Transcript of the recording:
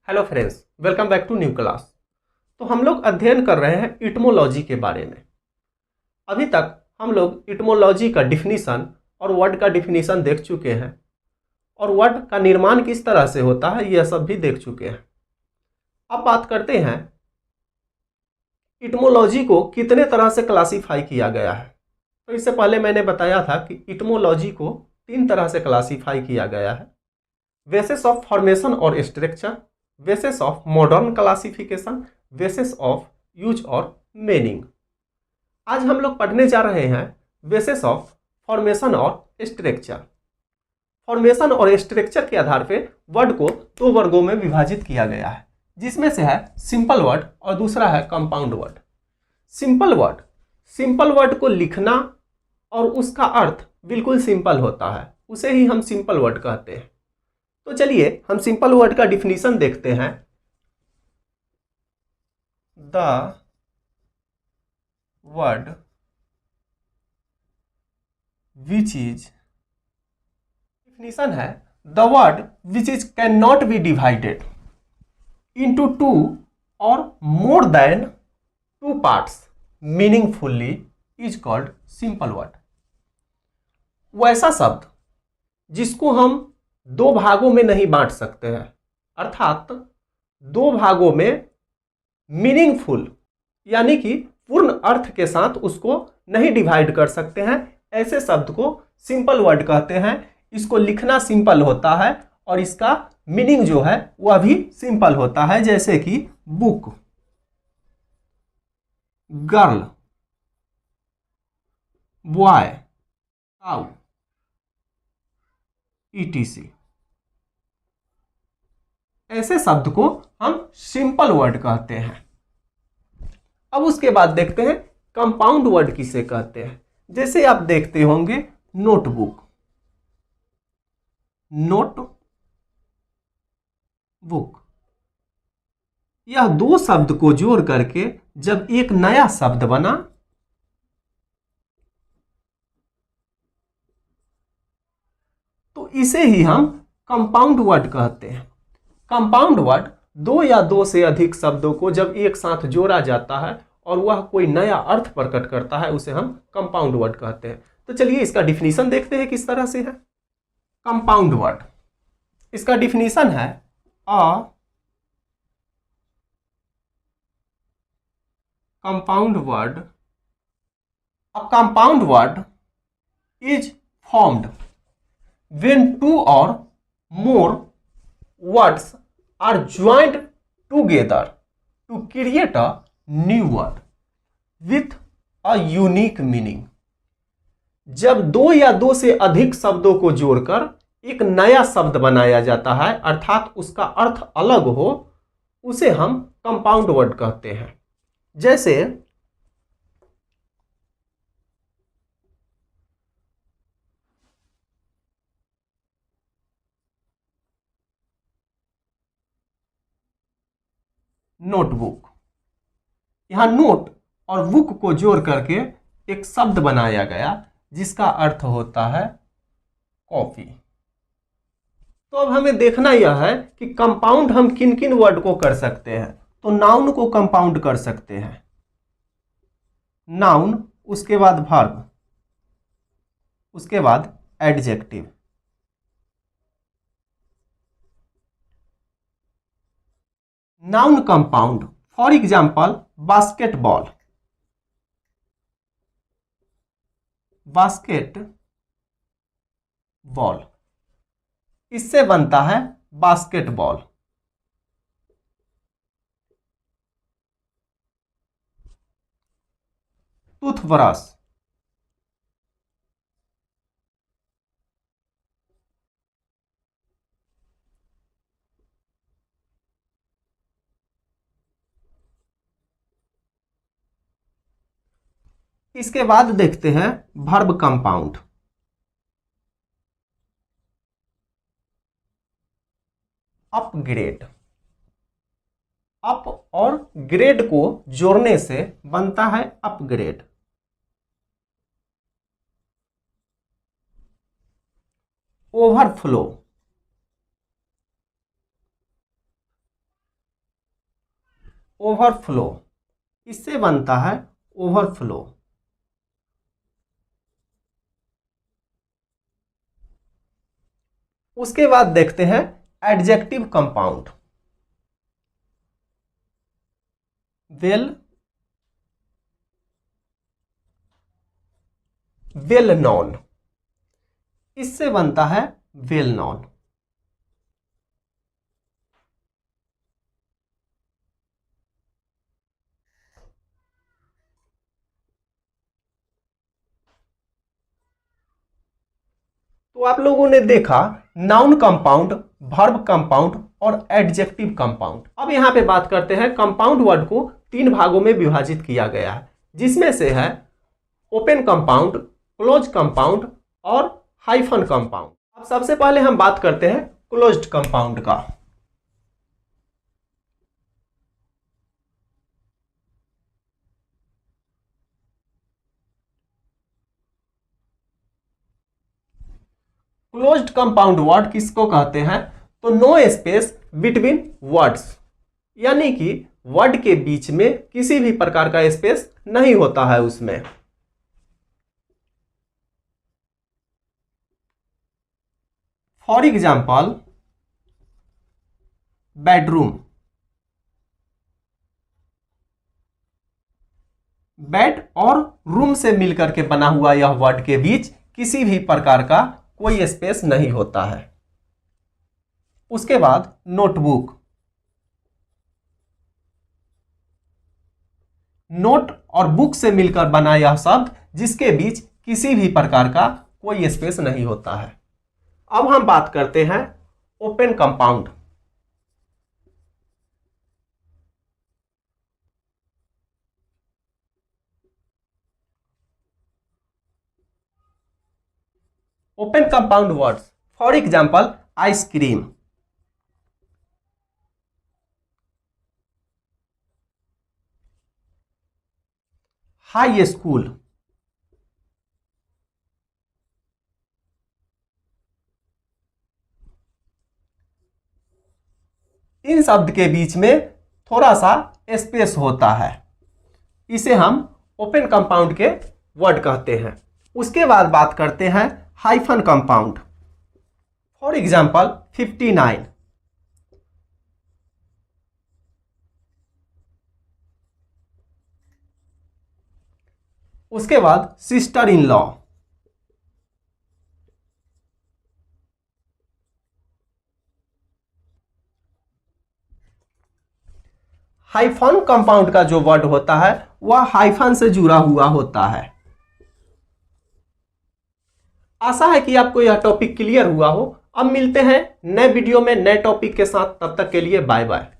Hello friends, welcome back to new class. तो हम लोग अध्ययन कर रहे हैं इटमोलॉजी के बारे में। अभी तक हम लोग इटमोलॉजी का डिफिनीशन और वर्ड का डिफिनीशन देख चुके हैं और वर्ड का निर्माण किस तरह से होता है यह सब भी देख चुके हैं। अब बात करते हैं इटमोलॉजी को कितने तरह से क्लासीफाई किया गया है। तो इससे पहले मैंने बताया था कि इटमोलॉजी को 3 तरह से क्लासीफाई किया गया है: बेसिस ऑफ फॉर्मेशन और structure, basis of modern classification, basis of use और मीनिंग। आज हम लोग पढ़ने जा रहे हैं बेसिस ऑफ फॉर्मेशन और स्ट्रक्चर। फॉर्मेशन और स्ट्रक्चर के आधार पे वर्ड को 2 वर्गों में विभाजित किया गया है, जिसमें से है सिंपल वर्ड और दूसरा है कंपाउंड वर्ड। सिंपल वर्ड को लिखना और उसका अर्थ बिल्कुल सिंपल होता है, उसे ही हम सिंपल वर्ड कहते हैं। तो चलिए हम सिंपल वर्ड का डिफिनीशन देखते हैं। The word which is, definition है the word which is can not be divided into 2 और more than 2 parts meaningfully is called simple word. वैसा शब्द जिसको हम 2 भागों में नहीं बांट सकते हैं, अर्थात 2 भागों में मीनिंगफुल यानी कि पूर्ण अर्थ के साथ उसको नहीं डिवाइड कर सकते हैं, ऐसे शब्द को सिंपल वर्ड कहते हैं। इसको लिखना सिंपल होता है और इसका मीनिंग जो है वह भी सिंपल होता है, जैसे कि book, girl, boy, cow, etc। ऐसे शब्द को हम सिंपल वर्ड कहते हैं। अब उसके बाद देखते हैं कंपाउंड वर्ड किसे कहते हैं। जैसे आप देखते होंगे नोटबुक, बुक, यह 2 शब्द को जोड़ करके जब एक नया शब्द बना तो इसे ही हम कंपाउंड वर्ड कहते हैं। कंपाउंड वर्ड 2 या 2 से अधिक शब्दों को जब एक साथ जोड़ा जाता है और वह कोई नया अर्थ प्रकट करता है, उसे हम कंपाउंड वर्ड कहते हैं। तो चलिए इसका डिफिनीशन देखते हैं किस तरह से है। कंपाउंड वर्ड, इसका डिफिनीशन है a compound word, a compound word is formed when 2 or more words are joined together to create a new word with a unique meaning। जब 2 या 2 से अधिक शब्दों को जोड़कर एक नया शब्द बनाया जाता है, अर्थात उसका अर्थ अलग हो, उसे हम कंपाउंड वर्ड कहते हैं। जैसे नोटबुक, यहां नोट और बुक को जोड़ करके एक शब्द बनाया गया जिसका अर्थ होता है कॉफी। तो अब हमें देखना यह है कि कंपाउंड हम किन किन वर्ड को कर सकते हैं। तो नाउन को कंपाउंड कर सकते हैं, नाउन, उसके बाद वर्ब, उसके बाद adjective. Noun compound, for example basketball, basket ball, इससे बनता है बास्केटबॉल। टूथब्रश, इसके बाद देखते हैं वर्ब कंपाउंड, अपग्रेड, अप और ग्रेड को जोड़ने से बनता है अपग्रेड। ओवरफ्लो, ओवरफ्लो, इससे बनता है ओवरफ्लो। उसके बाद देखते हैं adjective compound. Well well non, इससे बनता है वेल नॉन। तो आप लोगों ने देखा नाउन कंपाउंड, वर्ब कंपाउंड और एडजेक्टिव कंपाउंड। अब यहां पे बात करते हैं कंपाउंड वर्ड को 3 भागों में विभाजित किया गया है, जिसमें से है ओपन कंपाउंड, क्लोज कंपाउंड और हाइफन कंपाउंड। अब सबसे पहले हम बात करते हैं क्लोज्ड कंपाउंड का। क्लोज्ड कंपाउंड वर्ड किसको कहते हैं? तो नो स्पेस बिटवीन वर्ड्स, यानी कि वर्ड के बीच में किसी भी प्रकार का स्पेस नहीं होता है उसमें। फॉर एग्जाम्पल बेडरूम, बेड और रूम से मिलकर के बना हुआ यह वर्ड के बीच किसी भी प्रकार का कोई स्पेस नहीं होता है। उसके बाद नोटबुक, नोट और बुक से मिलकर बना यह शब्द जिसके बीच किसी भी प्रकार का कोई स्पेस नहीं होता है। अब हम बात करते हैं open compound. Open compound words for example ice cream, high school, इन शब्द के बीच में थोड़ा सा स्पेस होता है, इसे हम ओपन कंपाउंड के वर्ड कहते हैं। उसके बाद बात करते हैं हाइफन कंपाउंड। फॉर एग्जाम्पल 59, उसके बाद sister in law, hyphen compound का जो वर्ड होता है वह हाइफन से जुड़ा हुआ होता है। आशा है कि आपको यह टॉपिक क्लियर हुआ हो। अब मिलते हैं नए वीडियो में नए टॉपिक के साथ, तब तक के लिए बाय बाय।